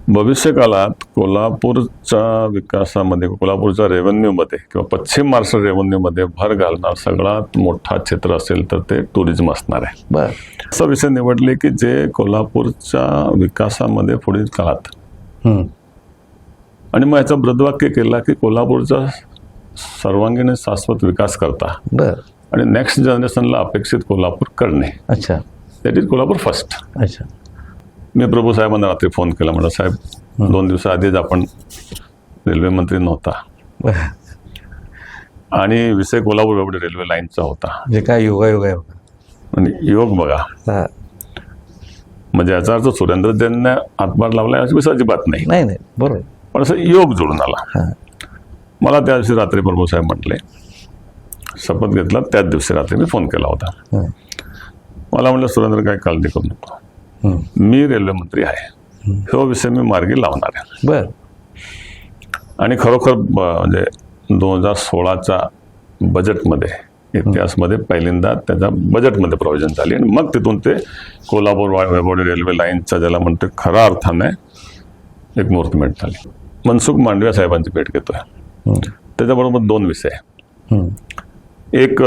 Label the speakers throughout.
Speaker 1: भविष्यकाळात कोल्हापूरच्या विकासामध्ये, कोल्हापूरच्या रेव्हेन्यूमध्ये किंवा पश्चिम महाराष्ट्र रेव्हेन्यूमध्ये भर घालणार सगळ्यात मोठा क्षेत्र असेल तर ते टुरिझम असणार आहे.
Speaker 2: बर
Speaker 1: असा विषय निवडले की जे कोल्हापूरच्या विकासामध्ये पुढील काळात आणि मग याचा ब्रदवाक्य केला की कोल्हापूरचा सर्वांगीण शाश्वत विकास करता
Speaker 2: बर
Speaker 1: आणि नेक्स्ट जनरेशनला अपेक्षित कोल्हापूर करणे.
Speaker 2: अच्छा
Speaker 1: दॅट इज कोल्हापूर फर्स्ट.
Speaker 2: अच्छा
Speaker 1: मी प्रभू साहेबांना रात्री फोन केला, म्हणलं साहेब 2 दिवसाआधीच आपण रेल्वे मंत्री नव्हता
Speaker 2: बर
Speaker 1: आणि विषय कोल्हापूर एवढे रेल्वे लाईनचा होता.
Speaker 2: जे काय योगा आहे बघा.
Speaker 1: आणि योग बघा,
Speaker 2: हा.
Speaker 1: म्हणजे याचा अर्थ सुरेंद्र जैनने हातभार लावला अशी विषय अजिबात नाही,
Speaker 2: नाही नाही बरोबर.
Speaker 1: पण असं योग जोडून आला.
Speaker 2: हा.
Speaker 1: मला त्या दिवशी रात्री प्रभू साहेब म्हटले, शपथ घेतला त्याच दिवशी रात्री मी फोन केला होता.
Speaker 2: हा.
Speaker 1: मला म्हटलं सुरेंद्र काय काळजी करू नको, मी रेल्वे मंत्री आहे, हा विषय मी मार्गी लावणार आहे.
Speaker 2: बर
Speaker 1: आणि खरोखर म्हणजे 2016च्या बजेटमध्ये इतिहासमध्ये पहिल्यांदा त्याच्या बजेटमध्ये प्रोव्हिजन झाली आणि मग तिथून ते कोल्हापूर वैभववाडी रेल्वे लाईनचा ज्याला म्हणते खऱ्या अर्थाने एक मुहूर्तमेढ झाली. मनसुख मांडविया साहेबांची भेट घेतोय. त्याच्याबरोबर 2 विषय, एक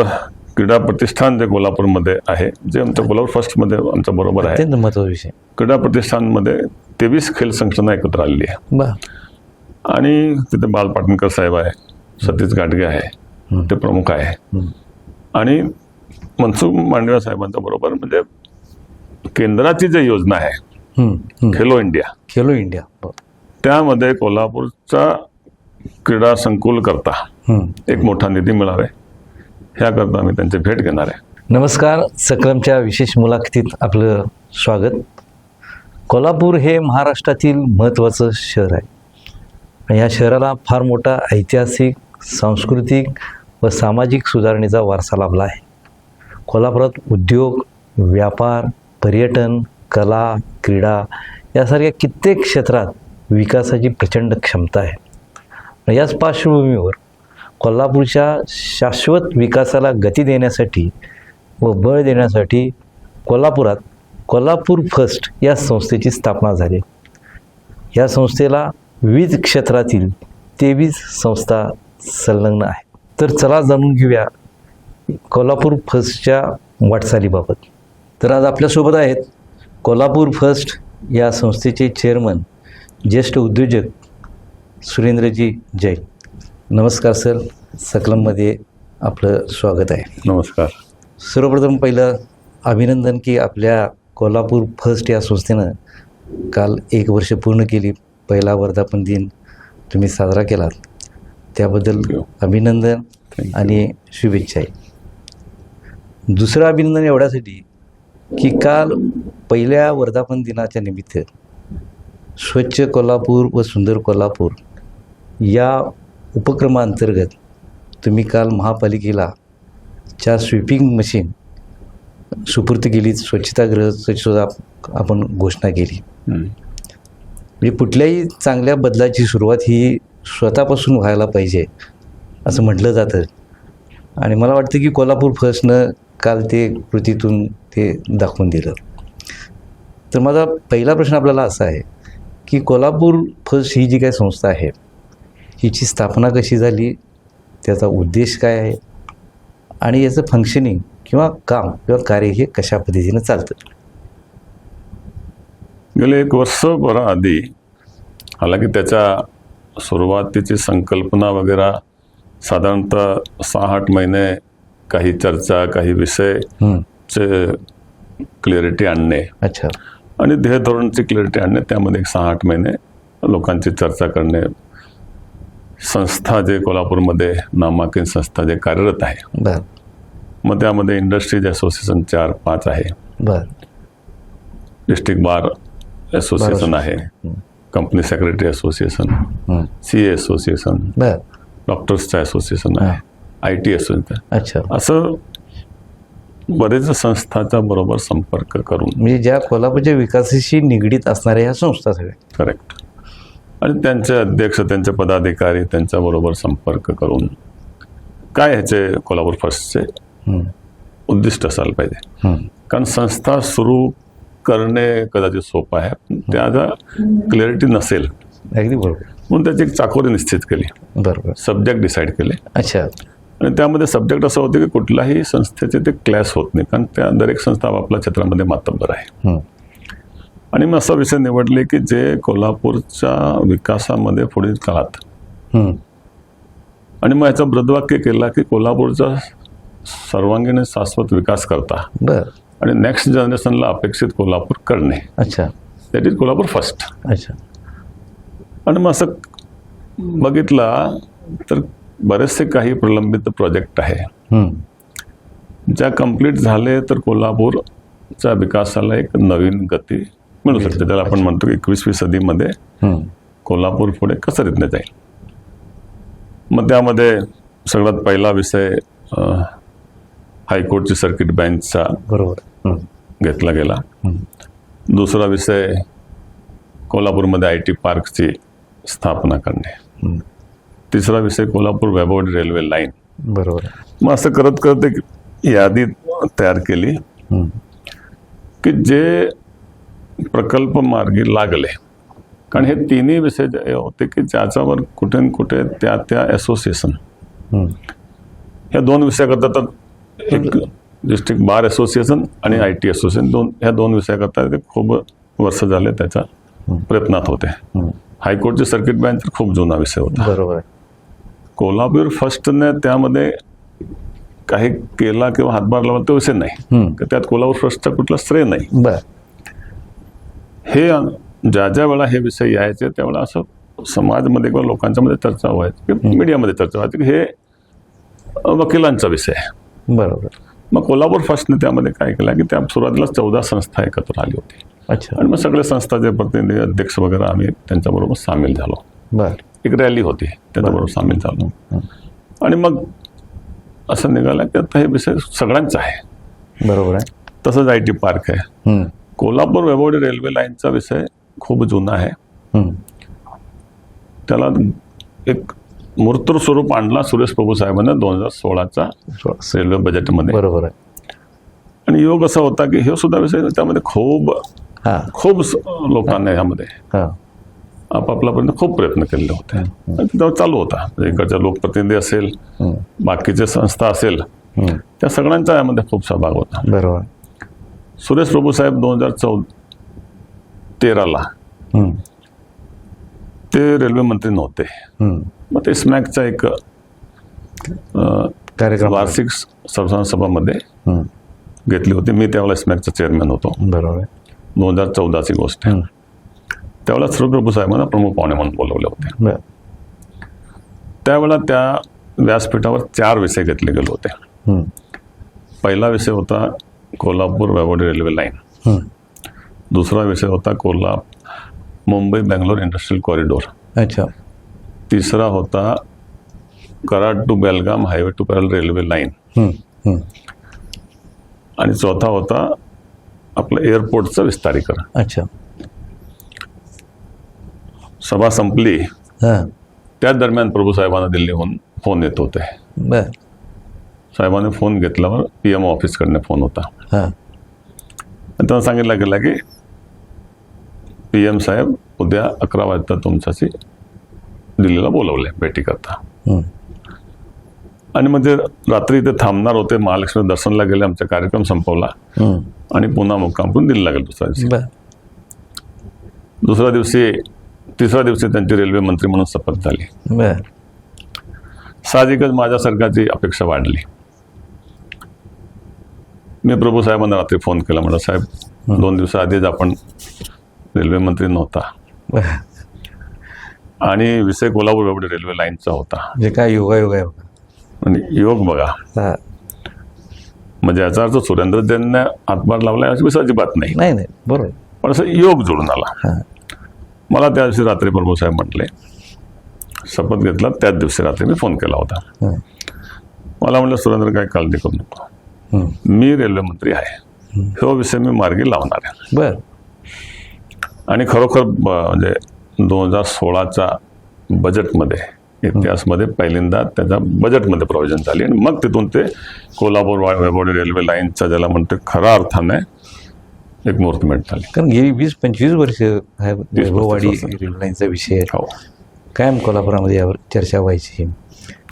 Speaker 1: क्रीडा प्रतिष्ठान जे कोल्हापूरमध्ये आहे, जे आमच्या कोल्हापूर फर्स्टमध्ये आमच्या बरोबर आहे.
Speaker 2: अत्यंत महत्त्वाचा विषय.
Speaker 1: क्रीडा प्रतिष्ठानमध्ये 23 खेळ संघटना एकत्र आलेली आहे
Speaker 2: बर
Speaker 1: आणि तिथे बाल पाटणकर साहेब आहे, सतीश गाडगे आहे, ते प्रमुख आहे. आणि मनसुख मांडविया साहेबांच्या बरोबर म्हणजे केंद्राची जी योजना आहे खेलो इंडिया,
Speaker 2: खेलो इंडिया,
Speaker 1: त्यामध्ये कोल्हापूरचा क्रीडा संकुल करता एक मोठा निधी मिळावा, ह्याकरता आम्ही त्यांची भेट घेणार आहे.
Speaker 2: नमस्कार. सक्रमच्या विशेष मुलाखतीत आपलं स्वागत. कोल्हापूर हे महाराष्ट्रातील महत्त्वाचं शहर आहे. या शहराला फार मोठा ऐतिहासिक, सांस्कृतिक व सामाजिक सुधारणेचा वारसा लाभला आहे. कोल्हापुरात उद्योग, व्यापार, पर्यटन, कला, क्रीडा यासारख्या कित्येक क्षेत्रात विकासाची प्रचंड क्षमता आहे. याच पार्श्वभूमीवर कोल्हापूरच्या शाश्वत विकासाला गती देण्यासाठी व बळ देण्यासाठी कोल्हापुरात कोल्हापूर फर्स्ट या संस्थेची स्थापना झाली. या संस्थेला विविध क्षेत्रातील 23 संस्था संलग्न आहेत. तर चला जाणून घेऊया कोल्हापूर फर्स्टच्या वाटचालीबाबत. तर आज आपल्यासोबत आहेत कोल्हापूर फर्स्ट या संस्थेचे चेअरमन, ज्येष्ठ उद्योजक सुरेंद्रजी जैन. नमस्कार सर, सकलममध्ये आपलं स्वागत आहे.
Speaker 1: नमस्कार.
Speaker 2: सर्वप्रथम पहिलं अभिनंदन की आपल्या कोल्हापूर फर्स्ट या संस्थेनं काल 1 वर्ष पूर्ण केली. पहिला वर्धापन दिन तुम्ही साजरा केलात, त्याबद्दल अभिनंदन आणि शुभेच्छा आहे. दुसरं अभिनंदन एवढ्यासाठी की काल पहिल्या वर्धापन दिनाच्या निमित्त स्वच्छ कोल्हापूर व सुंदर कोल्हापूर या उपक्रमाअंतर्गत तुम्ही काल महापालिकेला 4 स्वीपिंग मशीन सुपूर्द केली. स्वच्छतागृहाची सुद्धा आपण घोषणा केली. म्हणजे कुठल्याही चांगल्या बदलाची सुरुवात ही स्वतःपासून व्हायला पाहिजे असं म्हटलं जातं आणि मला वाटतं की कोल्हापूर फर्स्टनं काल ते कृतीतून ते दाखवून दिलं. तर माझा पहिला प्रश्न आपल्याला असा आहे की कोल्हापूर फर्स्ट ही जी काही संस्था आहे हिची स्थापना कशी झाली, त्याचा उद्देश काय आहे आणि याचं फंक्शनिंग किंवा काम किंवा कार्य हे कशा पद्धतीनं चालतं.
Speaker 1: गेले 1 वर्षभर आधी हालाकी त्याच्या सुरुवातीची संकल्पना वगैरे साधारणतः 6-8 महिने काही चर्चा, काही विषयचे क्लिअरिटी आणणे.
Speaker 2: अच्छा.
Speaker 1: आणि ध्येय धोरणची क्लिअरिटी आणणे, त्यामध्ये 6-8 महिने लोकांची चर्चा करणे. संस्था जे कोल्हापूरमध्ये नामांकित संस्था जे कार्यरत आहे,
Speaker 2: बर,
Speaker 1: मग त्यामध्ये इंडस्ट्रीज असोसिएशन 4-5 आहे,
Speaker 2: बर,
Speaker 1: डिस्ट्रिक्ट बार असोसिएशन आहे, company secretary association, CA association,
Speaker 2: बर,
Speaker 1: डॉक्टर्सचं असोसिएशन आहे, IT असोसिएशन.
Speaker 2: अच्छा.
Speaker 1: असं बरेच संस्थांच्या बरोबर संपर्क करून
Speaker 2: म्हणजे ज्या कोल्हापूरच्या विकासाशी निगडीत असणाऱ्या ह्या संस्था सगळ्या.
Speaker 1: करेक्ट. आणि त्यांचे अध्यक्ष, त्यांचे पदाधिकारी त्यांच्याबरोबर संपर्क करून काय ह्याचे कोल्हापूर फर्स्टचे उद्दिष्ट असायला पाहिजे. कारण संस्था सुरू करणे कदाचित सोपं आहे, पण त्याचा क्लॅरिटी नसेल
Speaker 2: अगदी बरोबर.
Speaker 1: म्हणून त्याची एक चाकोरी निश्चित केली,
Speaker 2: बरोबर.
Speaker 1: सब्जेक्ट डिसाईड केले.
Speaker 2: अच्छा.
Speaker 1: आणि त्यामध्ये सब्जेक्ट असं होतं की कुठल्याही संस्थेचे ते क्लॅश होत नाही, कारण त्या दरेक संस्था आपापल्या क्षेत्रामध्ये मातब्बर आहे.
Speaker 2: हं.
Speaker 1: आणि मी असा विषय निवडले की जे कोल्हापूरच्या विकासामध्ये पुढील काळात,
Speaker 2: हं.
Speaker 1: आणि मग याचा ब्रदवाक्य केला की कोल्हापूरचा सर्वांगीण शाश्वत विकास करता
Speaker 2: बर.
Speaker 1: आणि नेक्स्ट जनरेशनला अपेक्षित कोल्हापूर करणे,
Speaker 2: अच्छा.
Speaker 1: That is Kolhapur first.
Speaker 2: अच्छा.
Speaker 1: आणि मग असं बघितला तर बरेचसे काही प्रलंबित प्रोजेक्ट आहे,
Speaker 2: हं.
Speaker 1: ज्या कंप्लीट झाले तर कोल्हापूरच्या विकासाला एक नवीन गती मिळू शकते. त्याला आपण म्हणतो की 21वी सदीमध्ये
Speaker 2: हं.
Speaker 1: कोल्हापूर पुढे कसं रीतने जाईल. मग त्यामध्ये सगळ्यात पहिला विषय हायकोर्टची सर्किट बेंचचा
Speaker 2: बरोबर. हं.
Speaker 1: घेतला गेला.
Speaker 2: हं.
Speaker 1: दुसरा विषय कोल्हापूरमध्ये IT पार्कची स्थापना करणे.
Speaker 2: हं.
Speaker 1: तिसरा विषय कोल्हापूर वैभववाडी रेल्वे लाईन.
Speaker 2: बरोबर.
Speaker 1: मग असं करत करत एक यादी तयार केली
Speaker 2: हं.
Speaker 1: की जे प्रकल्प मार्गी लागले, कारण हे तिन्ही विषय जे होते की ज्याच्यावर कुठे न कुठे त्या असोसिएशन,
Speaker 2: हं.
Speaker 1: ह्या दोन विषयाकरता तर एक डिस्ट्रिक्ट बार असोसिएशन आणि IT असोसिएशन ह्या दोन विषयाकरता ते खूप वर्ष झाले त्याच्या प्रयत्नात होते.
Speaker 2: हं.
Speaker 1: हायकोर्टची सर्किट बेंच खूप जुना विषय होता.
Speaker 2: बरोबर.
Speaker 1: कोल्हापूर फर्स्टने त्यामध्ये काही केला किंवा हातभार लावला तो विषय नाही,
Speaker 2: हं.
Speaker 1: त्यात कोल्हापूर फर्स्टचा कुठला श्रेय नाही.
Speaker 2: बर.
Speaker 1: हे ज्या ज्या वेळा हे विषय यायचे त्यावेळेला असं समाजमध्ये किंवा लोकांच्या मध्ये चर्चा व्हायची, मीडियामध्ये चर्चा व्हायची की हे वकिलांचा विषय आहे.
Speaker 2: बरोबर.
Speaker 1: मग कोल्हापूर फर्स्टने त्यामध्ये काय केलं की त्या सुरुवातीला 14 संस्था एकत्र आली होती.
Speaker 2: अच्छा.
Speaker 1: आणि मग सगळे संस्थाचे प्रतिनिधी अध्यक्ष वगैरे आम्ही त्यांच्याबरोबर सामील झालो.
Speaker 2: बर.
Speaker 1: एक रॅली होती, त्याच्याबरोबर सामील झालो. आणि मग असं निघालं की आता हे विषय सगळ्यांचा आहे.
Speaker 2: बरोबर आहे.
Speaker 1: तसंच IT पार्क आहे.
Speaker 2: हं.
Speaker 1: कोल्हापूर वैभववाडी रेल्वे लाईनचा विषय खूप जुना आहे.
Speaker 2: हं.
Speaker 1: त्याला एक मूर्त स्वरूप आणला सुरेश प्रभू साहेबांना 2016च्या रेल्वे बजेटमध्ये.
Speaker 2: बरोबर आहे.
Speaker 1: आणि योग असा होता की हे सुद्धा विषय त्यामध्ये खूप
Speaker 2: हां.
Speaker 1: खूप लोकांनी ह्यामध्ये
Speaker 2: हां.
Speaker 1: आपापल्यापर्यंत खूप प्रयत्न केलेले होते. आणि तेव्हा चालू होता, इकडच्या लोकप्रतिनिधी असेल,
Speaker 2: हं.
Speaker 1: बाकीचे संस्था असेल,
Speaker 2: हं.
Speaker 1: त्या सगळ्यांचा यामध्ये खूप सहभाग होता.
Speaker 2: बरोबर.
Speaker 1: सुरेश प्रभू साहेब 2013ला
Speaker 2: हं.
Speaker 1: ते रेल्वे मंत्री नव्हते.
Speaker 2: हं.
Speaker 1: मग ते स्मॅकचा एक
Speaker 2: कार्यक्रम.
Speaker 1: वार्षिक सर्वसाधारण सभामध्ये
Speaker 2: हं.
Speaker 1: घेतली होती. मी त्यावेळेला स्मॅकचा चेअरमॅन होतो.
Speaker 2: बरोबर आहे.
Speaker 1: 2014ची गोष्ट आहे.
Speaker 2: हं.
Speaker 1: त्यावेळेला सुरेश प्रभू साहेबांना प्रमुख पाहुणे म्हणून बोलवले होते.
Speaker 2: बर.
Speaker 1: त्यावेळेला त्या व्यासपीठावर 4 विषय घेतले गेले होते.
Speaker 2: हं.
Speaker 1: पहिला विषय होता कोल्हापूर वैभववाडी रेल्वे लाईन.
Speaker 2: हं.
Speaker 1: दुसरा विषय होता मुंबई बेंगलोर इंडस्ट्रियल कॉरिडोर.
Speaker 2: अच्छा.
Speaker 1: तिसरा होता Karad to Belgaum highway two parallel railway line.
Speaker 2: हं. हं. आणि
Speaker 1: चौथा होता आपलं एअरपोर्टचं विस्तारीकरण.
Speaker 2: अच्छा.
Speaker 1: सभा संपली,
Speaker 2: हां.
Speaker 1: त्याच दरम्यान प्रभू साहेबांना दिल्लीहून फोन येत होते.
Speaker 2: बर.
Speaker 1: साहेबांनी फोन घेतल्यावर PM ऑफिसकडनं फोन होता.
Speaker 2: हां.
Speaker 1: आणि त्यांना सांगितलं गेलं की PM साहेब उद्या 11 वाजता तुमच्याशी दिल्लीला बोलवले भेटी करता.
Speaker 2: हं.
Speaker 1: आणि मग ते रात्री ते थांबणार होते, महालक्ष्मी दर्शनला गेले, आमचा कार्यक्रम संपवला
Speaker 2: हं.
Speaker 1: आणि पुन्हा मुक्काम करून दिल्लीला गेलो
Speaker 2: बर.
Speaker 1: तिसऱ्या दिवशी त्यांची रेल्वे मंत्री म्हणून शपथ झाली.
Speaker 2: बर.
Speaker 1: साहजिकच माझ्या सरकारची अपेक्षा वाढली. मी प्रभू साहेबांना रात्री फोन केला, म्हटलं साहेब 2 दिवसाआधीच आपण रेल्वे मंत्री नव्हता
Speaker 2: बर.
Speaker 1: आणि विषय कोल्हापूर वैभववाडी रेल्वे लाईनचा होता.
Speaker 2: जे काय योगायोग आहे बघा.
Speaker 1: आणि योग बघा,
Speaker 2: हां.
Speaker 1: म्हणजे याचा अर्थ सुरेंद्र जैनने हातभार लावला अशी विषय अजिबात नाही,
Speaker 2: नाही नाही. बरोबर.
Speaker 1: पण असं योग जोडून आला.
Speaker 2: हां.
Speaker 1: मला त्या दिवशी रात्री प्रभू साहेब म्हटले, शपथ घेतला त्याच दिवशी रात्री मी फोन केला होता.
Speaker 2: हं.
Speaker 1: मला म्हटलं सुरेंद्र काय काळजी करू नको,
Speaker 2: हं.
Speaker 1: मी रेल्वे मंत्री आहे, हा विषय मी मार्गी लावणार आहे.
Speaker 2: बर.
Speaker 1: आणि खरोखर म्हणजे 2016च्या बजेटमध्ये इतिहासमध्ये पहिल्यांदा त्याच्या बजेटमध्ये प्रोव्हिजन झाली. आणि मग तिथून ते कोल्हापूर वैभववाडी रेल्वे लाईनचा ज्याला म्हणतो खऱ्या अर्थाने एक मुहूर्तमेढ झाली.
Speaker 2: कारण गेली 20-25 वर्ष हा वैभववाडी
Speaker 1: वर्ष.
Speaker 2: रेल्वे लाईनचा विषय आहे.
Speaker 1: हो.
Speaker 2: कायम कोल्हापुरामध्ये यावर चर्चा व्हायची,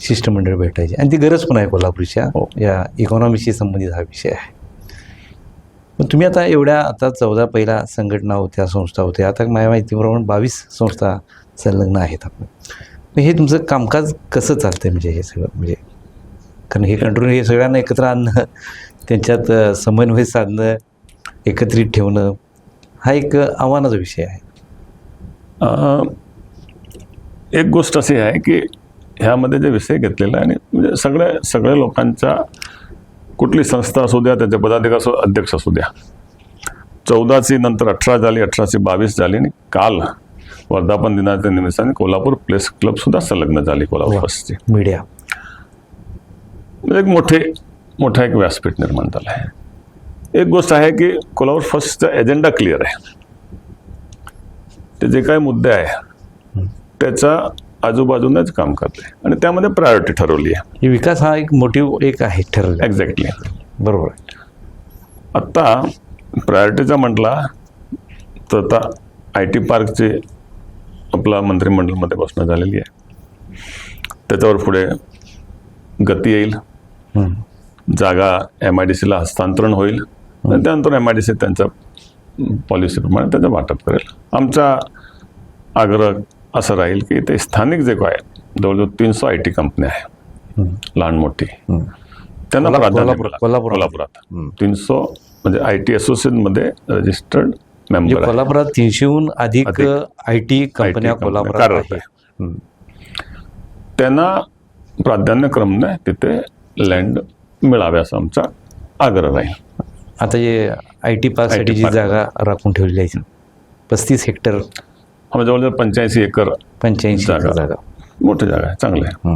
Speaker 2: शिष्टमंडळ भेटायची आणि ती गरज पण आहे कोल्हापूरच्या
Speaker 1: हो.
Speaker 2: या इकॉनॉमीशी संबंधित हा विषय आहे. पण तुम्ही आता एवढ्या आता 14 पहिला संघटना होत्या, संस्था होत्या, आता माझ्या माहितीप्रमाणे 22 संस्था संलग्न आहेत आपण. मग हे तुमचं कामकाज कसं चालतंय म्हणजे हे सगळं म्हणजे कारण हे कंट्रोल हे सगळ्यांना एकत्र आणणं, त्यांच्यात समन्वय साधणं, एकत्रित ठेवणं हा एक आव्हानाचा विषय आहे.
Speaker 1: एक गोष्ट अशी आहे की ह्यामध्ये जे विषय घेतलेला आहे आणि म्हणजे सगळ्या लोकांच्या कुठली संस्था असू द्या, त्याचे पदाधिकारी असो, अध्यक्ष असू द्या, 14ची नंतर 18 झाली, 18ची 22 झाली आणि काल वर्धापन दिनाच्या निमित्ताने कोल्हापूर प्रेस क्लब सुद्धा संलग्न झाली कोल्हापूर फर्स्टची.
Speaker 2: मीडिया
Speaker 1: म्हणजे एक मोठा एक व्यासपीठ निर्माण झालं आहे. एक गोष्ट आहे की कोल्हापूर फर्स्टचा एजेंडा क्लिअर आहे. ते जे काही मुद्दे आहे त्याचा आजूबाजूनच काम करते आणि त्यामध्ये प्रायोरिटी ठरवली आहे.
Speaker 2: ही विकास हा एक मोटिव्ह एक आहे ठरवलं.
Speaker 1: एक्झॅक्टली.
Speaker 2: बरोबर आहे.
Speaker 1: आत्ता प्रायोरिटीचा म्हटला तर आता IT पार्कची आपला मंत्रिमंडळमध्ये घोषणा झालेली आहे. त्याच्यावर पुढे गती येईल, जागा MIDCला हस्तांतरण होईल आणि त्यानंतर MIDC त्यांच्या पॉलिसीप्रमाणे त्याचं वाटप करेल. आमचा आग्रह असं राहील की ते स्थानिक जे काय जवळजवळ 300 IT कंपन्या आहे, लहान मोठी, त्यांना प्राधान्य मिळालं. कोल्हापुरात 300 म्हणजे IT असोसिएशनमध्ये रजिस्टर्ड मेंबर आहे.
Speaker 2: कोल्हापुरात 300हून अधिक IT कंपन्या कोल्हापुरात
Speaker 1: कार्यरत आहे. त्यांना प्राधान्यक्रमाने तिथे लँड मिळावे असा आमचा आग्रह राहील.
Speaker 2: आता जे IT पार्कसाठी जी जागा राखून ठेवलेली आहे 35 हेक्टर,
Speaker 1: जवळजवळ 85 एकर
Speaker 2: 85 जागा,
Speaker 1: मोठी जागा आहे, चांगलं आहे.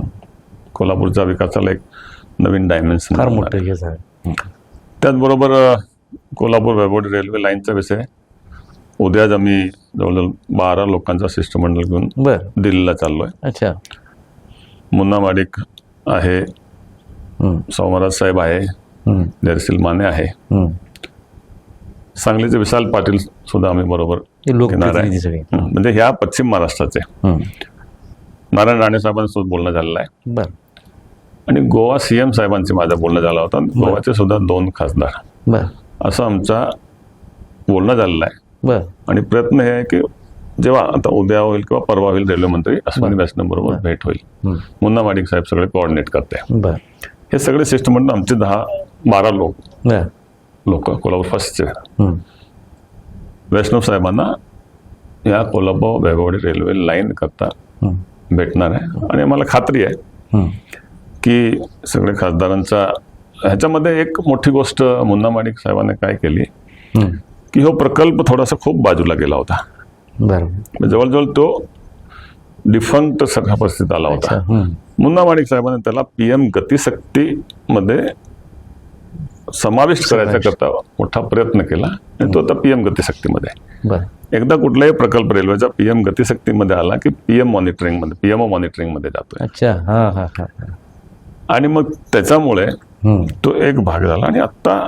Speaker 1: कोल्हापूरच्या विकासाला एक नवीन डायमेन्शन
Speaker 2: फार मोठं हे जागा.
Speaker 1: त्याचबरोबर कोल्हापूर वैभववाडी रेल्वे लाईनचा विषय उद्याच आम्ही जवळजवळ 12 लोकांचा शिष्टमंडळ घेऊन
Speaker 2: बरं.
Speaker 1: दिल्लीला चाललोय.
Speaker 2: अच्छा.
Speaker 1: मुन्ना माडिक आहे, सोमराज साहेब आहे, जयशील माने आहे, सांगलीचे विशाल पाटील सुद्धा आम्ही बरोबर घेणार आहे. म्हणजे ह्या पश्चिम महाराष्ट्राचे नारायण राणे साहेबांसोबत बोलणं झालेलं आहे.
Speaker 2: बरं.
Speaker 1: आणि गोवा CM साहेबांची माझा बोलणं झाला होता. गोवाचे सुद्धा 2 खासदार,
Speaker 2: बरं,
Speaker 1: असं आमचा बोलणं झालेलं आहे.
Speaker 2: बरं.
Speaker 1: आणि प्रयत्न हे आहे की जेव्हा आता उद्या होईल किंवा परवा होईल रेल्वे मंत्री अश्विनी वैष्णव बरोबर भेट होईल. मुन्ना माडिक साहेब सगळे कोऑर्डिनेट करते. हे सगळे शिष्टमंडळ आमचे 10-12 लोक कोल्हापूर फर्स्टचे वैष्णव साहेबांना या कोल्हापूर वैभववाडी रेल्वे लाईन करता भेटणार आहे. आणि आम्हाला खात्री आहे की सगळे खासदारांचा ह्याच्यामध्ये एक मोठी गोष्ट मुन्ना माडिक साहेबांनी काय केली की हो प्रकल्प थोडासा खूप बाजूला गेला होता. जवळजवळ तो डिफंक्ट सगळ्या परिस्थितीत आला होता. मुन्ना माडिक साहेबांनी त्याला PM गतिशक्तीमध्ये समाविष्ट करायचा करता मोठा प्रयत्न केला आणि तो आता PM गतिशक्तीमध्ये. एकदा कुठलाही प्रकल्प रेल्वेचा PM गतिशक्तीमध्ये आला की PMO मॉनिटरिंगमध्ये जातोय. आणि मग त्याच्यामुळे तो एक भाग झाला आणि आता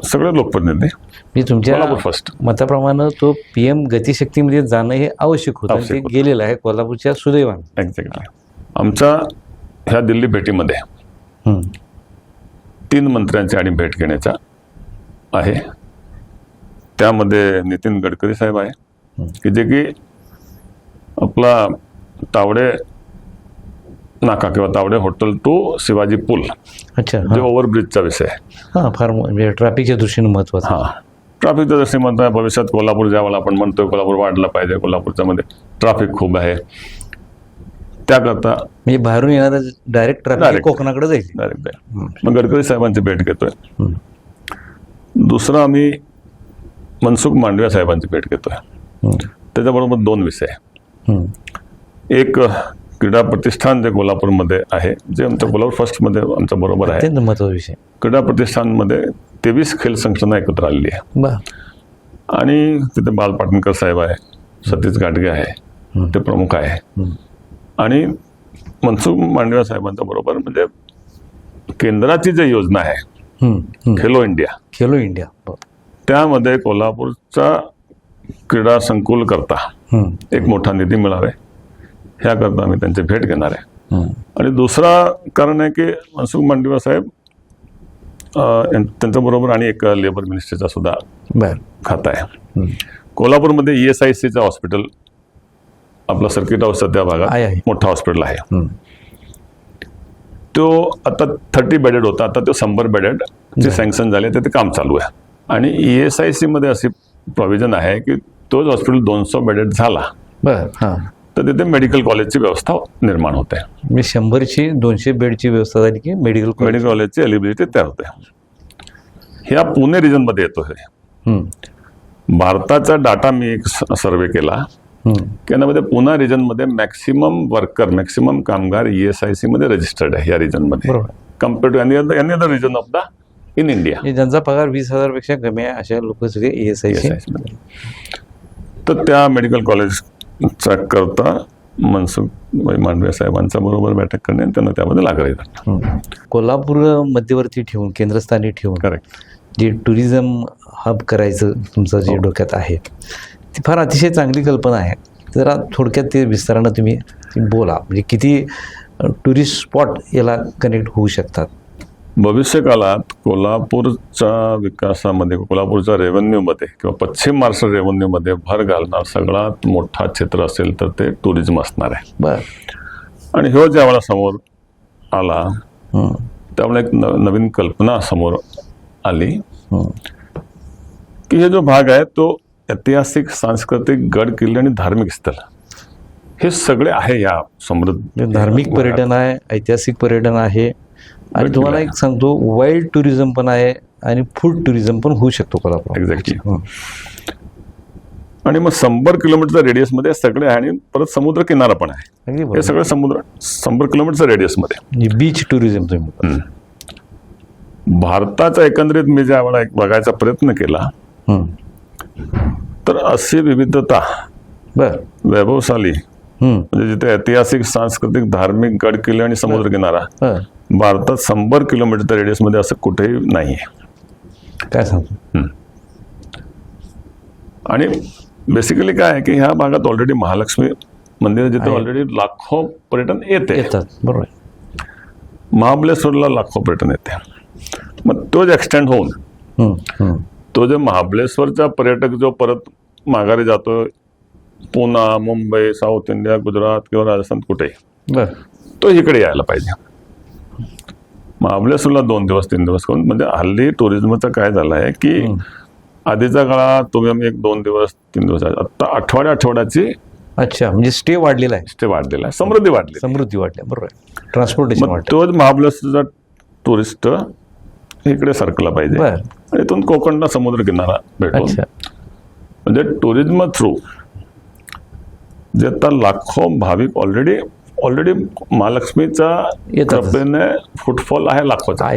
Speaker 1: सगळे लोकप्रतिनिधी
Speaker 2: मी तुमच्या
Speaker 1: कोल्हापूर फर्स्ट
Speaker 2: मताप्रमाणे तो PM गतिशक्तीमध्ये जाणं हे आवश्यक होतं. ते गेलेलं आहे कोल्हापूरच्या सुदैवाने.
Speaker 1: एक्झॅक्टली. आमच्या ह्या दिल्ली भेटीमध्ये 3 मंत्र्यांची आणि भेट घेण्याचा आहे. त्यामध्ये नितीन गडकरी साहेब आहे की जे की आपला तावडे नाका किंवा तावडे हॉटेल टू शिवाजी पूल, जे ओव्हरब्रिजचा विषय आहे.
Speaker 2: फार म्हणजे ट्रॅफिकच्या दृष्टीने महत्वाचा.
Speaker 1: ट्रॅफिकच्या दृष्टीने म्हणता भविष्यात कोल्हापूर ज्यावेळेला आपण म्हणतोय कोल्हापूर वाढला पाहिजे, कोल्हापूरच्या मध्ये ट्रॅफिक खूप आहे, त्याकरता
Speaker 2: म्हणजे बाहेरून येणार डायरेक्ट ट्रॅफिक कोकणाकडे जाईल.
Speaker 1: डायरेक्ट मग गडकरी साहेबांची भेट घेतोय. दुसरं आम्ही मनसुख मांडविया साहेबांची भेट घेतोय. त्याच्याबरोबर 2 विषय. एक क्रीडा प्रतिष्ठान जे कोल्हापूरमध्ये आहे, जे आमच्या कोल्हापूर फर्स्टमध्ये आमच्या बरोबर आहे.
Speaker 2: अत्यंत महत्त्वाचा विषय.
Speaker 1: क्रीडा प्रतिष्ठानमध्ये 23 खेळ संघटना एकत्र आलेली आहे. आणि तिथे बाल पाटणकर साहेब आहे, सतीश गाडगे आहे, ते प्रमुख आहे. आणि मनसुख मांडविया साहेबांच्या बरोबर म्हणजे केंद्राची जी योजना आहे खेलो इंडिया, त्यामध्ये कोल्हापूरचा क्रीडा संकुल करता एक मोठा निधी मिळावा ह्याकरता आम्ही त्यांची भेट घेणार आहे. आणि दुसरा कारण आहे की मनसुख मांडविया साहेब त्यांच्याबरोबर आणि एक लेबर मिनिस्ट्रीचा सुद्धा
Speaker 2: बर
Speaker 1: खाता आहे. कोल्हापूरमध्ये ESICचं हॉस्पिटल आपला सर्किट हाऊसचा त्या भागात
Speaker 2: आहे.
Speaker 1: मोठा हॉस्पिटल आहे. तो आता 30 बेडेड होता, आता तो 100 बेडेड चे सँक्शन झाले, ते काम चालू आहे. आणि ESIC मध्ये अशी प्रोव्हिजन आहे की तोच हॉस्पिटल 200 बेडेड झाला
Speaker 2: बर हां
Speaker 1: तर तिथे मेडिकल कॉलेजची व्यवस्था निर्माण होते.
Speaker 2: म्हणजे 100ची 200 बेडची व्यवस्था झाली की मेडिकल
Speaker 1: कॉलेजची एलिजिबिलिटी तयार होते. ह्या पुणे रिजनमध्ये येतो हे. भारताचा डाटा मी एक सर्वे केला की यामध्ये पुणे रिजनमध्ये मॅक्सिमम कामगार ESIC मध्ये रजिस्टर्ड आहे या रिजनमध्ये compare to any other region of the in India.
Speaker 2: ज्यांचा पगार 20,000 पेक्षा कमी आहे अशा लोक सगळे ESIC
Speaker 1: मध्ये. तर त्या मेडिकल कॉलेजचा करता मनसुख मांडविया साहेबांचा बरोबर बैठक करणे आणि त्यांना त्यामध्ये लागले जातात.
Speaker 2: कोल्हापूर मध्यवर्ती ठेवून केंद्रस्थानी ठेवून
Speaker 1: करेक्ट
Speaker 2: जे टुरिझम हब करायचं तुमचं जे डोक्यात आहे ती फार अतिशय चांगली कल्पना आहे. जरा थोडक्यात ते विस्तारानं तुम्ही बोला, म्हणजे किती टुरिस्ट स्पॉट याला कनेक्ट होऊ शकतात.
Speaker 1: भविष्यकाळात कोल्हापूरच्या विकासामध्ये कोल्हापूरच्या रेव्हेन्यूमध्ये किंवा पश्चिम महाराष्ट्र रेव्हेन्यूमध्ये भर घालणार सगळ्यात मोठा क्षेत्र असेल तर ते टुरिझम असणार आहे.
Speaker 2: बर
Speaker 1: आणि ह्यो ज्यावेळेला समोर आला त्यामुळे एक नवीन कल्पना समोर आली की हे जो भाग आहे तो ऐतिहासिक, सांस्कृतिक, गड किल्ले आणि धार्मिक स्थळ हे सगळे आहे या समृद्ध.
Speaker 2: धार्मिक पर्यटन आहे, ऐतिहासिक पर्यटन आहे आणि तुम्हाला एक सांगतो वाईल्ड टुरिझम पण आहे आणि फूड टुरिझम पण होऊ शकतो कोल्हापूर.
Speaker 1: एक्झॅक्टली. आणि मग 100 किलोमीटरच्या रेडियसमध्ये सगळे आहे आणि परत समुद्र किनारा पण आहे. हे सगळं 100 किलोमीटरच्या रेडियसमध्ये
Speaker 2: बीच टुरिझम तुम्ही
Speaker 1: भारताचा एकंदरीत मी ज्या वेळा बघायचा प्रयत्न केला तर अशी विविधता
Speaker 2: बर
Speaker 1: वैभवशाली म्हणजे जिथे ऐतिहासिक, सांस्कृतिक, धार्मिक, गड किल्ले आणि समुद्र किनारा भारतात 100 किलोमीटरच्या रेडियसमध्ये असं कुठेही नाही आहे.
Speaker 2: काय सांगतो.
Speaker 1: आणि बेसिकली काय आहे की ह्या भागात ऑलरेडी महालक्ष्मी मंदिर जिथे ऑलरेडी लाखो पर्यटन
Speaker 2: येतात. बरोबर.
Speaker 1: महाबळेश्वरला लाखो पर्यटन येते. मग तोच एक्सटेंड होऊन तो जो महाबळेश्वरचा पर्यटक जो परत माघारी जातो पुणे, मुंबई, साऊथ इंडिया, गुजरात किंवा राजस्थान कुठेही तो इकडे यायला पाहिजे. महाबळेश्वरला 2 दिवस 3 दिवस करून म्हणजे हल्ली टुरिझमचं काय झालं आहे की आधीच्या काळात तुम्ही 1-2 दिवस 3 दिवस आता आठवड्याची
Speaker 2: अच्छा म्हणजे स्टे वाढलेला आहे,
Speaker 1: समृद्धी
Speaker 2: वाढली. बरोबर. ट्रान्सपोर्टेशन वाढलं.
Speaker 1: तोच महाबळेश्वरचा टुरिस्ट इकडे सरकला पाहिजे आणि इथून कोकणला समुद्र किनारा भेटतो. म्हणजे टुरिझम थ्रू जे आता लाखो भाविक ऑलरेडी महालक्ष्मीचा कृपेने फुटफॉल आहे लाखोचा.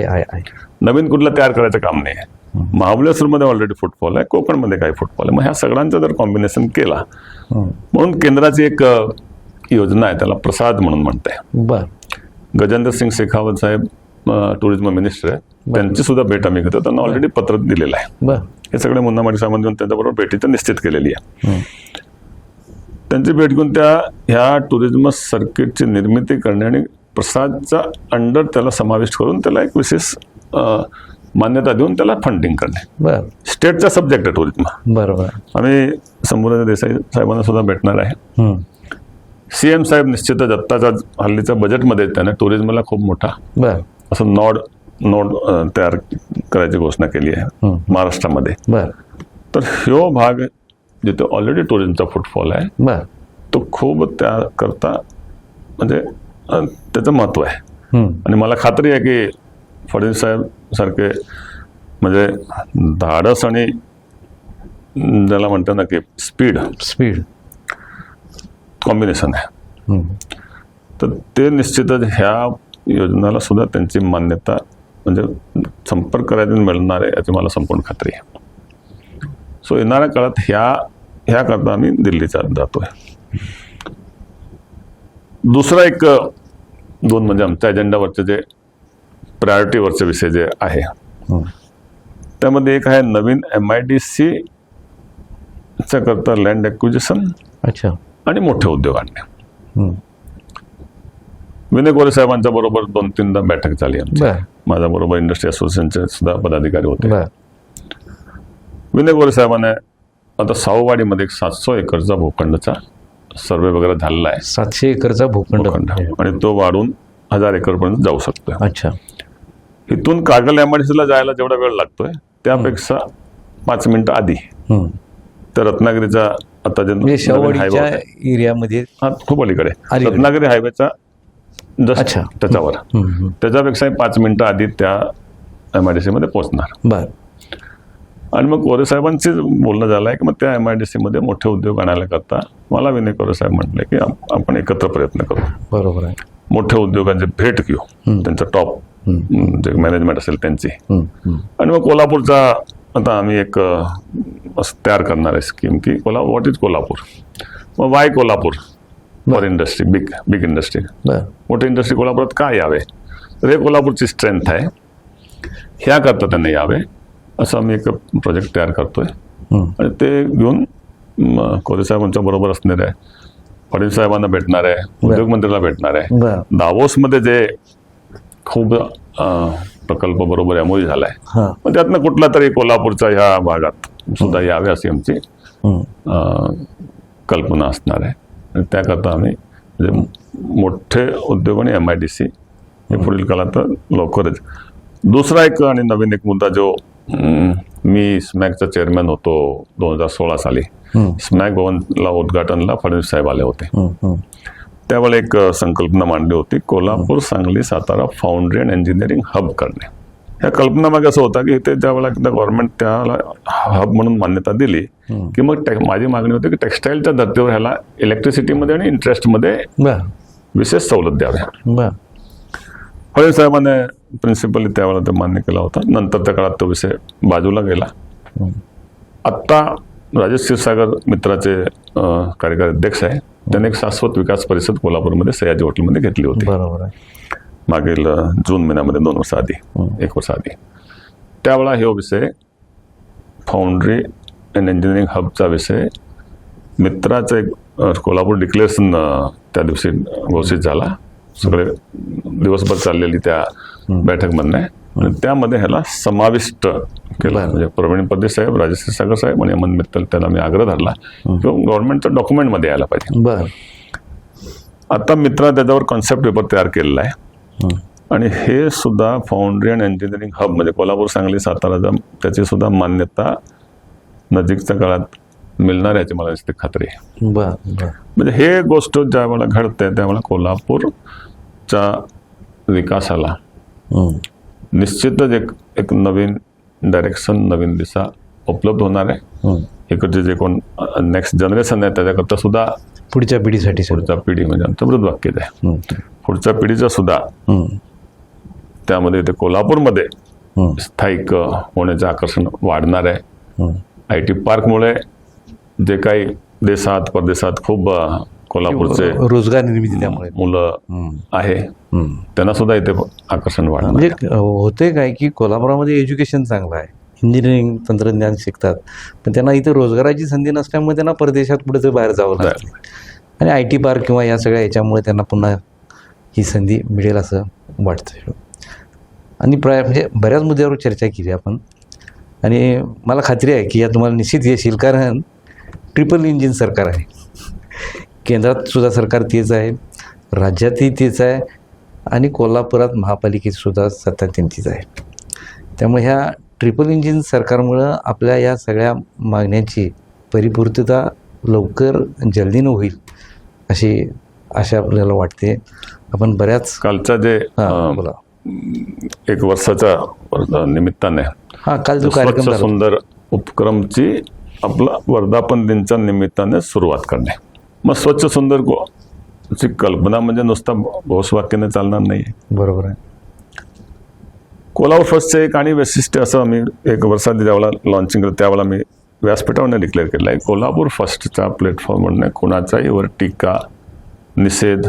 Speaker 1: नवीन कुठला तयार करायचं काम नाही आहे. महाबळेश्वरमध्ये ऑलरेडी फुटफॉल आहे, कोकणमध्ये काही फुटफॉल आहे. मग ह्या सगळ्यांचं जर कॉम्बिनेशन केला म्हणून केंद्राची एक योजना आहे त्याला प्रसाद म्हणून म्हणते. गजेंद्र सिंग शेखावत साहेब टुरिझम मिनिस्टर आहे, त्यांची सुद्धा भेट आम्ही घेतो. त्यांना ऑलरेडी पत्र दिलेलं आहे. हे सगळे मुन्ना माडी साहेबांनी घेऊन त्यांच्याबरोबर भेटीचं निश्चित केलेली आहे. त्यांची भेट घेऊन ह्या टुरिझम सर्किटची निर्मिती करणे आणि प्रसादचा अंडर त्याला समाविष्ट करून त्याला एक विशेष मान्यता देऊन त्याला फंडिंग करणे. स्टेटचा सब्जेक्ट आहे टुरिझम.
Speaker 2: बरोबर.
Speaker 1: आम्ही संपूर्ण देसाई साहेबांना सुद्धा भेटणार आहे. CM साहेब निश्चितच आत्ताच्या हल्लीच्या बजेटमध्ये त्याने टुरिझमला खूप मोठा असं नोड तयार करायची घोषणा केली आहे महाराष्ट्रामध्ये. तर ह्यो भाग जिथे ऑलरेडी टुरिझमचा फुटफॉल आहे तो खूप त्याकरता म्हणजे त्याचं महत्व आहे. आणि मला खात्री आहे की फडणवीस साहेब सारखे म्हणजे धाडस आणि ज्याला म्हणतात ना की स्पीड कॉम्बिनेशन आहे. तर ते निश्चितच ह्या योजनेला सुद्धा त्यांची मान्यता म्हणजे संपर्क करायला मिळणार आहे याची मला संपूर्ण खात्री आहे. सो येणाऱ्या काळात ह्याकरता आम्ही दिल्लीचा जातोय. दुसरा एक 2 म्हणजे आमच्या अजेंडावरचे जे प्रायोरिटीवरचे विषय जे आहे त्यामध्ये एक आहे नवीन MIDC च्या करता लँड ॲक्विजिशन
Speaker 2: अच्छा.
Speaker 1: आणि मोठे उद्योग आणणे.
Speaker 2: हं.
Speaker 1: विनय गोरे साहेबांच्या बरोबर 2-3दा बैठक झाली आमची.
Speaker 2: बर
Speaker 1: माझ्या बरोबर इंडस्ट्री असोसिएशनचे सुद्धा पदाधिकारी होते.
Speaker 2: बर
Speaker 1: विनय गोरे साहेबांनी आता साववाडीमध्ये एक 700 एकरचा भूखंडचा सर्वे वगैरे झालेला आहे.
Speaker 2: 700 एकरचा भूखंड.
Speaker 1: आणि तो वाढून 1000 एकरपर्यंत जाऊ शकतोय.
Speaker 2: अच्छा.
Speaker 1: इथून कागल MIDCला जायला जेवढा वेळ लागतोय त्यापेक्षा 5 मिनिटं आधी
Speaker 2: हं.
Speaker 1: तर रत्नागिरीचा आता जे
Speaker 2: म्हणजे
Speaker 1: नवीन
Speaker 2: शाहूवाडीच्या
Speaker 1: हायवे
Speaker 2: एरियामध्ये.
Speaker 1: खूप अलीकडे
Speaker 2: अलीकडे.
Speaker 1: रत्नागिरी हायवेचा जस्ट
Speaker 2: अच्छा.
Speaker 1: त्याच्यावर
Speaker 2: हं, हं.
Speaker 1: त्याच्यापेक्षा 5 मिनिटं आधी त्या MIDC मध्ये पोहोचणार.
Speaker 2: बर
Speaker 1: आणि मग गोरे साहेबांची बोलणं झालं आहे की मग त्या MIDC मध्ये मोठे उद्योग आणायला करता मला विनय गोरे साहेब म्हटले की आपण एकत्र प्रयत्न करू,
Speaker 2: बरोबर आहे.
Speaker 1: मोठ्या उद्योगांची भेट घेऊ, त्यांचं टॉप जे मॅनेजमेंट असेल त्यांची.
Speaker 2: हं, हं.
Speaker 1: आणि मग कोल्हापूरचा आता आम्ही एक असं तयार करणार आहे स्कीम की व्हॉट इज कोल्हापूर, मग Y Kolhapur for industry, big industry,
Speaker 2: बर
Speaker 1: मोठी इंडस्ट्री कोल्हापुरात का यावे, तर हे कोल्हापूरची स्ट्रेंथ आहे, ह्या करता त्यांना यावे असं आम्ही एक प्रोजेक्ट तयार करतोय.
Speaker 2: हं.
Speaker 1: आणि ते घेऊन कोरे साहेबांच्या बरोबर असणार आहे, फडणवीस साहेबांना भेटणार आहे, उद्योग मंत्र्याला भेटणार आहे.
Speaker 2: बर
Speaker 1: दावोसमध्ये जे खूप प्रकल्प बरोबर MOU झालाय,
Speaker 2: हां.
Speaker 1: मग त्यातनं कुठला तरी कोल्हापूरच्या ह्या भागात सुद्धा यावे अशी आमची
Speaker 2: हं.
Speaker 1: कल्पना असणार आहे. आणि त्याकरता आम्ही म्हणजे मोठे उद्योग आणि MIDC हे पुढील काळात लवकरच. दुसरा एक आणि नवीन एक मुद्दा जो मी स्मॅकचा चेअरमॅन होतो 2016 साली,
Speaker 2: हं.
Speaker 1: स्मॅक भवनला उद्घाटनला फडणवीस साहेब आले होते.
Speaker 2: हं, हं.
Speaker 1: त्यावेळेला एक संकल्पना मांडली होती, Kolhapur, Sangli, Satara foundry and engineering hub करणे. ह्या कल्पनामागे असं होता की इथे ज्यावेळेला गव्हर्नमेंट त्याला हब म्हणून मान्यता दिली की मग माझी मागणी होती की टेक्स्टाईलच्या धर्तीवर ह्याला इलेक्ट्रिसिटीमध्ये आणि इंटरेस्टमध्ये
Speaker 2: बर
Speaker 1: विशेष सवलत द्याव्या.
Speaker 2: बर
Speaker 1: फडणवीस साहेबांनी प्रिन्सिपली त्यावेळेला ते मान्य केला होता. नंतर त्या काळात तो विषय बाजूला गेला.
Speaker 2: हं.
Speaker 1: आत्ता राजेश क्षीरसागर मित्राचे कार्यकारी अध्यक्ष आहे, त्याने एक शाश्वत विकास परिषद कोल्हापूरमध्ये सयाजी हॉटेलमध्ये घेतली होती
Speaker 2: बरोबर आहे.
Speaker 1: मागील जून महिन्यामध्ये 2 वर्ष आधी, 1 वर्ष आधी. त्यावेळा हा विषय फाउंड्री अँड इंजिनिअरिंग हबचा विषय मित्राचं एक कोल्हापूर डिक्लेरेशन त्या दिवशी घोषित झाला. सगळे दिवसभर चाललेली त्या बैठक म्हणणे आणि त्यामध्ये ह्याला समाविष्ट केलं. म्हणजे प्रवीण पदे साहेब, राजेश क्षीरसागर साहेब आणि अमन मित्तल, त्याला मी आग्रह धरला किंवा गव्हर्नमेंटच्या डॉक्युमेंटमध्ये यायला पाहिजे.
Speaker 2: बर
Speaker 1: आता मित्रा त्याच्यावर कॉन्सेप्ट पेपर तयार केलेला आहे. आणि हे सुद्धा फाउंड्री अँड इंजिनिअरिंग हब म्हणजे कोल्हापूर, सांगली, सातारा त्याची सुद्धा मान्यता नजीकच्या काळात मिळणार याची मला निश्चित खात्री आहे.
Speaker 2: बर बर
Speaker 1: म्हणजे हे गोष्ट ज्या वेळेला घडते त्यावेळेला कोल्हापूरच्या विकासाला
Speaker 2: हं.
Speaker 1: निश्चितच एक नवीन डायरेक्शन, नवीन दिशा उपलब्ध होणार आहे.
Speaker 2: हं.
Speaker 1: इकडचे जे कोण नेक्स्ट जनरेशन आहे त्याच्याकरता सुद्धा,
Speaker 2: पुढच्या पिढीसाठी
Speaker 1: पुढच्या पिढी म्हणजे आमचं बृहद्वाक्यच आहे,
Speaker 2: हं.
Speaker 1: पुढच्या पिढीचं सुद्धा
Speaker 2: हं.
Speaker 1: त्यामध्ये ते कोल्हापूरमध्ये
Speaker 2: हं.
Speaker 1: स्थायिक होण्याचं आकर्षण वाढणार आहे.
Speaker 2: हं.
Speaker 1: IT पार्कमुळे जे काही देशात परदेशात खूप कोल्हापूरचे
Speaker 2: रोजगार निर्मिती त्यामुळे
Speaker 1: मुलं
Speaker 2: हं.
Speaker 1: आहे
Speaker 2: हं.
Speaker 1: त्यांना सुद्धा इथे आकर्षण वाढणार.
Speaker 2: म्हणजे होते काय की कोल्हापुरामध्ये एज्युकेशन चांगलं आहे, इंजिनिअरिंग तंत्रज्ञान शिकतात, पण त्यांना इथे रोजगाराची संधी नसल्यामुळे त्यांना परदेशात पुढे बाहेर जावं लागतं. आणि IT पार्क किंवा या सगळ्या याच्यामुळे त्यांना पुन्हा ही संधी मिळेल असं वाटतं. आणि म्हणजे बऱ्याच मुद्द्यावर चर्चा केली आपण आणि मला खात्री आहे की या तुम्हाला निश्चित यश येईल, कारण ट्रिपल इंजिन सरकार आहे. केंद्रात सुद्धा सरकार तेच आहे, राज्यातही तेच आहे आणि कोल्हापुरात महापालिकेत सुद्धा सत्ता त्यांचीच आहे. त्यामुळे ह्या ट्रिपल इंजिन सरकारमुळं आपल्या या सगळ्या मागण्यांची परिपूर्तता लवकर जल्दीनं होईल अशी आशा आपल्याला वाटते. आपण बऱ्याच
Speaker 1: कालच्या जे
Speaker 2: बोला
Speaker 1: 1 वर्षाच्या निमित्ताने
Speaker 2: काल जो कार्यक्रम
Speaker 1: स्वच्छ
Speaker 2: झाला
Speaker 1: सुंदर उपक्रमची आपला वर्धापन दिनच्या निमित्ताने सुरुवात करणे. मग स्वच्छ सुंदर ची कल्पना म्हणजे नुसता घोषवाक्याने चालणार नाही.
Speaker 2: बरोबर आहे.
Speaker 1: कोल्हापूर फर्स्टचे एक आणि वैशिष्ट्य असं आम्ही 1 वर्षात ज्यावेळेला लॉन्चिंग केलं त्यावेळेला मी व्यासपीठावर डिक्लेअर केलं आहे, कोल्हापूर फर्स्टच्या प्लॅटफॉर्मवर कोणाच्याही वर टीका, निषेध,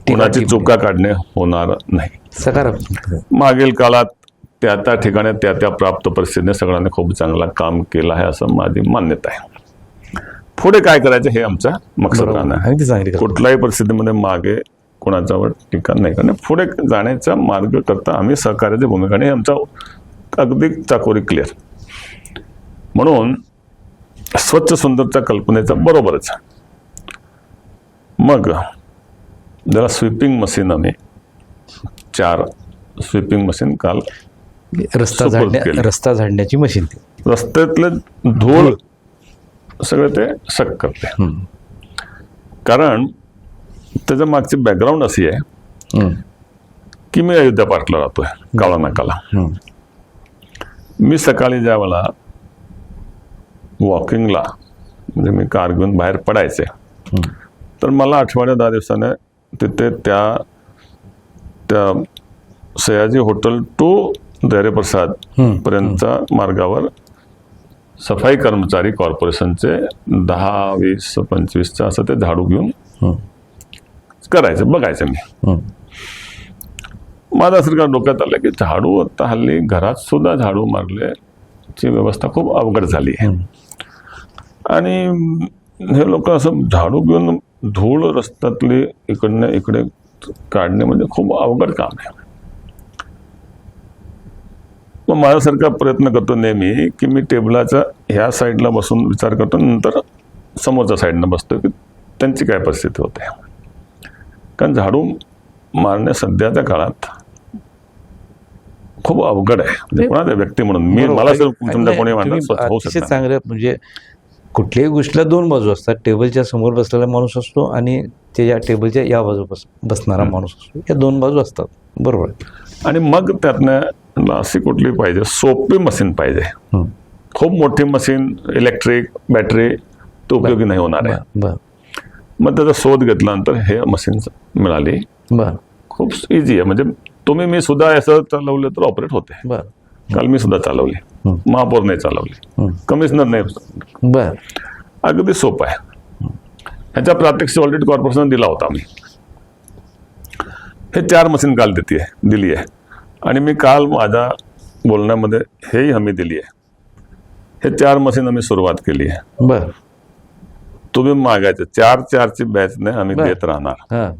Speaker 1: कोणाची चुका काढणे होणार नाही.
Speaker 2: सकारात्मक.
Speaker 1: मागील काळात त्या त्या ठिकाणी त्या त्या प्राप्त परिस्थितीने सगळ्यांनी खूप चांगला काम केलं आहे असं माझी मान्यता आहे. पुढे काय करायचं हे आमचा मकसद राहणार आहे.
Speaker 2: अगदी चांगली गोष्ट.
Speaker 1: कुठल्याही परिस्थितीमध्ये मागे कोणाच्यावर टीका नाही करणे, पुढे जाण्याचा मार्ग करता आम्ही सहकार्याची भूमिकाने आमचा अगदी चाकोरी क्लिअर. म्हणून स्वच्छ सुंदरच्या कल्पनेचा बरोबरच मग जरा स्वीपिंग मशीन आम्ही 4 स्वीपिंग मशीन काल
Speaker 2: रस्ता
Speaker 1: सुपूर्द केली.
Speaker 2: रस्ता झाडण्याची मशीन ती.
Speaker 1: रस्त्यातले धूळ सगळे ते सक करते. कारण त्याच्या मागची बॅकग्राऊंड अशी आहे की मी अयोध्या पार्कला राहतोय कावळा नाकाला. मी सकाळी ज्या वेळेला वॉकिंगला म्हणजे मी कार घेऊन बाहेर पडायचे तर मला आठवड्या 10 दिवसाने तिथे त्या सयाजी हॉटेल टू धैर्यप्रसाद पर्यंतच्या मार्गावर सफाई कर्मचारी कॉर्पोरेशनचे 10, 20, 25 असं ते झाडू घेऊन करायचं बघायचं. मी माझा असं का डोक्यात आलं की झाडू आता हल्ली घरात सुद्धा झाडू मारल्याची व्यवस्था खूप अवघड झाली आहे. आणि हे लोक असं झाडू घेऊन धूळ रस्त्यातली इकडनं इकडे काढणे म्हणजे खूप अवघड काम आहे. मग माझ्यासारखा प्रयत्न करतो नेहमी की मी टेबलाच्या ह्या साईडला बसून विचार करतो, नंतर समोरच्या साईडनं बसतो की त्यांची काय परिस्थिती होते. कारण झाडू मारणे सध्याच्या काळात खूप अवघड आहे. म्हणजे कोणाच्या व्यक्ती म्हणून मी मला समजा कोणी म्हणणार स्वतः होऊ शकत नाही.
Speaker 2: चांगलं म्हणजे कुठल्याही गोष्टीला 2 बाजू असतात. टेबलच्या समोर बसलेला माणूस असतो आणि त्याच्या टेबलच्या या बाजू बसणारा माणूस असतो. या 2 बाजू असतात. बरोबर.
Speaker 1: आणि मग त्यातनं अशी कुठली पाहिजे सोपी मशीन पाहिजे. खूप मोठी मशीन इलेक्ट्रिक बॅटरी तो उपयोगी नाही होणार आहे. मग त्याचा शोध घेतल्यानंतर हे मशीन मिळाली. खूप इझी आहे. म्हणजे मी सुद्धा असं चालवलं तर ऑपरेट होते. काल मी सुद्धा चालवली, महापौरने चालवली, कमिशनरने. अगदी सोपं आहे. ह्याच्या प्रात्यक्षिक ऑलरेडी कॉर्पोरेशन दिला होता आम्ही. हे 4 मशीन काल दिली आहे. आणि मी काल माझ्या बोलण्यामध्ये हेही हमी दिली आहे. हे 4 मशीन आम्ही सुरुवात केली आहे. तुम्ही मागायचे 4-4ची बॅचने आम्ही देत राहणार.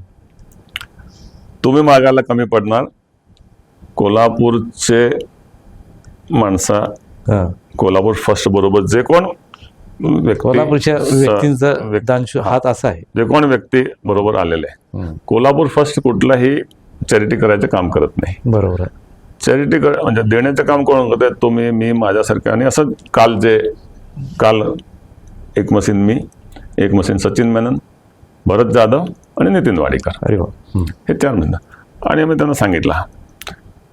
Speaker 1: तुम्ही मागायला कमी पडणार. कोल्हापूरचे माणसा कोल्हापूर फर्स्ट बरोबर जे कोण
Speaker 2: कोल्हापूरच्या व्यक्तींचा हात असा आहे,
Speaker 1: जे कोण व्यक्ती बरोबर आलेले आहे. कोल्हापूर फर्स्ट कुठलाही चॅरिटी करायचं काम करत नाही.
Speaker 2: बरोबर आहे.
Speaker 1: चॅरिटी म्हणजे देण्याचं काम कोण करत आहे? तुम्ही, मी, माझ्यासारखे. आणि असं काल 1 मशीन मी, 1 मशीन सचिन मेनन, भरत जाधव आणि नितीन वाडीकर.
Speaker 2: अरे वा.
Speaker 1: हे 4 मशीन. आणि आम्ही त्यांना सांगितलं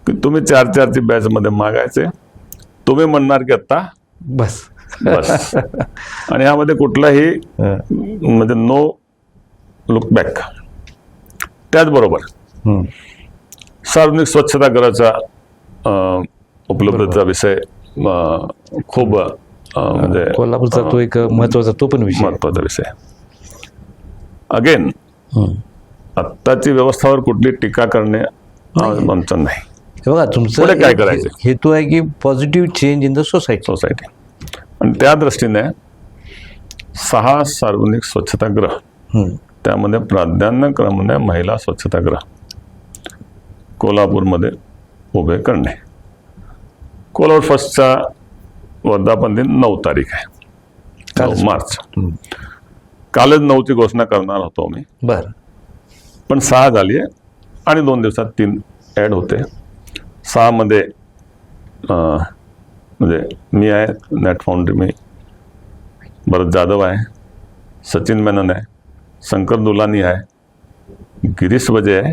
Speaker 1: की तुम्ही 4-4ची बॅचमध्ये मागायचे. तुम्ही म्हणणार की आत्ता
Speaker 2: बस.
Speaker 1: आणि यामध्ये कुठलाही म्हणजे नो लुक बॅक. त्याचबरोबर सार्वजनिक स्वच्छतागृहाचा उपलब्धतेचा विषय खूप म्हणजे
Speaker 2: कोल्हापूरचा तो एक
Speaker 1: महत्वाचा विषय. अगेन आत्ताची व्यवस्थावर कुठली टीका करणे आमचं नाही.
Speaker 2: बघा, तुमचं
Speaker 1: काय करायचं
Speaker 2: हेतू आहे की positive change in the society.
Speaker 1: आणि त्या दृष्टीने 6 सार्वजनिक स्वच्छतागृह, त्यामध्ये प्राधान्यक्रमाने महिला स्वच्छतागृह कोल्हापूरमध्ये उभे करणे. कोल्हापूर फर्स्टचा वर्धापन दिन 9 तारीख आहे, 9 मार्च. कालच 9ची घोषणा करणार होतो मी. पण 6 झाली आहे आणि 2 दिवसात 3 ॲड होते. 6 मध्ये म्हणजे मी आहे, नॅट फाउंड्री मी, भरत जाधव आहे, सचिन मेनन आहे, शंकर दुलानी आहे, गिरीश बजे आहे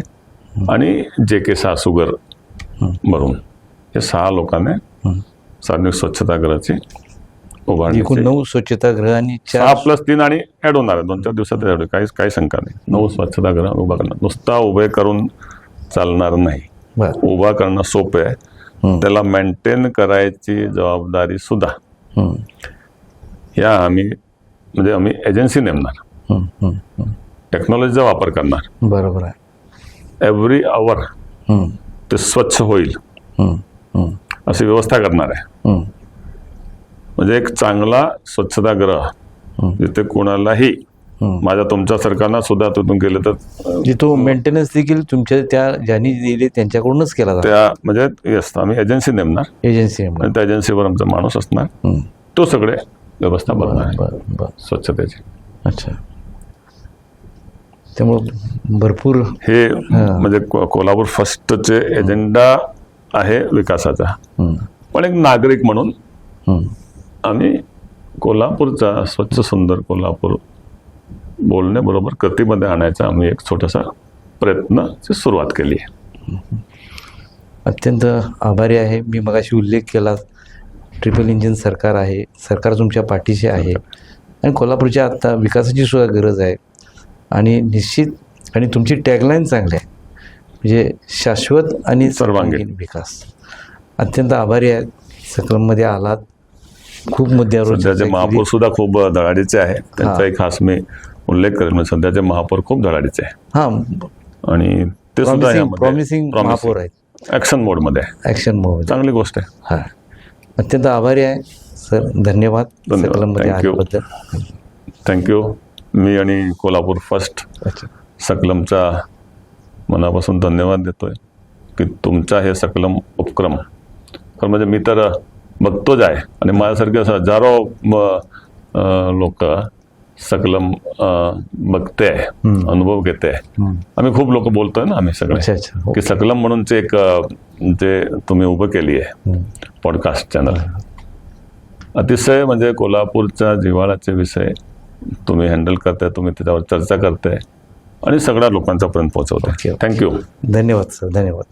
Speaker 1: आणि JK सासुगर भरून हे 6 लोकांनी सार्वजनिक स्वच्छतागृहाची उभारणी.
Speaker 2: 9 स्वच्छतागृह आणि
Speaker 1: 6+3 आणि ॲड होणार आहे 2-4 दिवसात. काही शंका नाही. 9 स्वच्छतागृह उभा करणार. नुसता उभे करून चालणार नाही. उभा करणं सोपं आहे. त्याला मेंटेन करायची जबाबदारी सुद्धा आम्ही एजन्सी नेमणार. टेक्नॉलॉजीचा वापर करणार.
Speaker 2: बरोबर आहे.
Speaker 1: एव्हरी आवर ते स्वच्छ होईल अशी व्यवस्था करणार आहे.
Speaker 2: हं.
Speaker 1: म्हणजे एक चांगला स्वच्छतागृह जिथे कोणालाही
Speaker 2: हं.
Speaker 1: माझ्या तुमच्या सरकारनं सुद्धा तिथून गेलं तर
Speaker 2: म्हणजे तो मेंटेनन्स देखील तुमच्या त्या ज्यांनी दिले त्यांच्याकडूनच केला जातो,
Speaker 1: त्या म्हणजे येस आम्ही एजन्सी नेमणार
Speaker 2: एजन्सी.
Speaker 1: आणि त्या एजन्सीवर आमचा माणूस असणार, तो सगळे व्यवस्था बघणार आहे
Speaker 2: बरं बरं.
Speaker 1: स्वच्छतेची.
Speaker 2: अच्छा. त्यामुळं भरपूर
Speaker 1: हे म्हणजे कोल्हापूर फर्स्टचे एजेंडा आहे विकासाचा. पण एक नागरिक म्हणून आम्ही कोल्हापूरचा स्वच्छ सुंदर कोल्हापूर बोलण्याबरोबर कृतीमध्ये आणायचा आम्ही एक छोटासा प्रयत्नाची सुरुवात केली आहे.
Speaker 2: अत्यंत आभारी आहे. मी मगाशी उल्लेख केला, ट्रिपल इंजिन सरकार आहे, सरकार तुमच्या पाठीशी आहे आणि कोल्हापूरच्या आत्ता विकासाची सुद्धा गरज आहे. आणि निश्चित आणि तुमची टॅगलाईन चांगली आहे, म्हणजे शाश्वत आणि सर्वांगीण विकास. अत्यंत आभारी आहे. सकलममध्ये आलात, खूप मुद्द्यावर चर्चा
Speaker 1: सध्याचे
Speaker 2: केली.
Speaker 1: महापौर सुद्धा खूप धडाडीचे आहे. त्यांचाही खास मी उल्लेख करेल. म्हणजे सध्याचे महापौर खूप धडाडीचे आहे
Speaker 2: हां,
Speaker 1: आणि ते सुद्धा
Speaker 2: प्रॉमिसिंग महापौर आहेत,
Speaker 1: ऍक्शन मोडमध्ये आहे.
Speaker 2: ॲक्शन मोड.
Speaker 1: चांगली गोष्ट आहे.
Speaker 2: हां, अत्यंत आभारी आहे सर. धन्यवाद सकलममध्ये
Speaker 1: थँक्यू.
Speaker 2: आल्याबद्दल.
Speaker 1: थँक्यू. मी आणि कोल्हापूर फर्स्ट
Speaker 2: अच्छा.
Speaker 1: सकलमचा मनापासून धन्यवाद देतोय की तुमचा हे सकलम उपक्रम खरं म्हणजे मी तर बघतोच आहे आणि माझ्यासारखे असं हजारो लोक सकलम बघते, अनुभव घेते. आम्ही खूप लोक बोलतोय ना आम्ही
Speaker 2: अच्छा
Speaker 1: सगळे
Speaker 2: अच्छा. हो.
Speaker 1: की सकलम म्हणूनचे एक जे तुम्ही उभं केली आहे पॉडकास्ट चॅनल, अतिशय म्हणजे कोल्हापूरच्या जिव्हाळ्याचे विषय तुम्ही हँडल करताय, तुम्ही त्याच्यावर चर्चा करताय आणि सगळ्या लोकांच्यापर्यंत पोहोचवताय.
Speaker 2: ओके.
Speaker 1: थँक्यू.
Speaker 2: धन्यवाद सर. धन्यवाद.